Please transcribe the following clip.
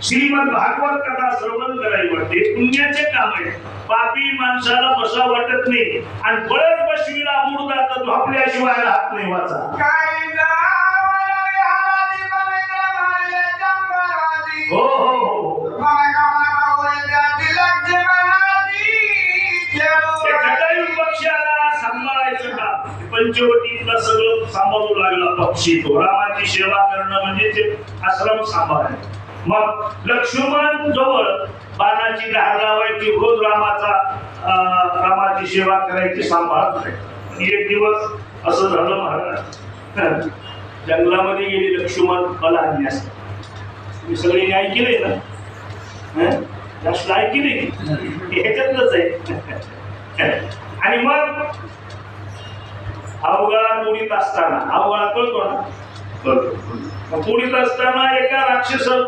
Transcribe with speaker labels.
Speaker 1: श्रीमद भागवत कथा श्रवण करावी वाटते, पुण्याचे काम आहे. पापी माणसाला बसा वाटत नाही आणि बळच बसवीला बुडता तर झोपल्याशिवाय राहत नाही वाचा. हो हो हो पक्षाला सांभाळायचं का, पंचवटीतला सगळं सांभाळू लागला पक्षी तो. रामाची सेवा करणं म्हणजे ते आश्रम सांभाळायचं. मग लक्ष्मण जवळ बाणाची धार लावायची, रोज रामाची सेवा करायची, सांभाळत नाही. एक दिवस असं झालं महाराज, जंगलामध्ये गेले लक्ष्मण मला आणण्यास. तुम्ही सगळे न्याय केले ना, जास्त ऐकले ह्याच्यातलंच आहे. आणि मग अवघा तोडीत असताना, अवघा कळतो ना, कळतो, तोडीत असताना एका राक्षसातून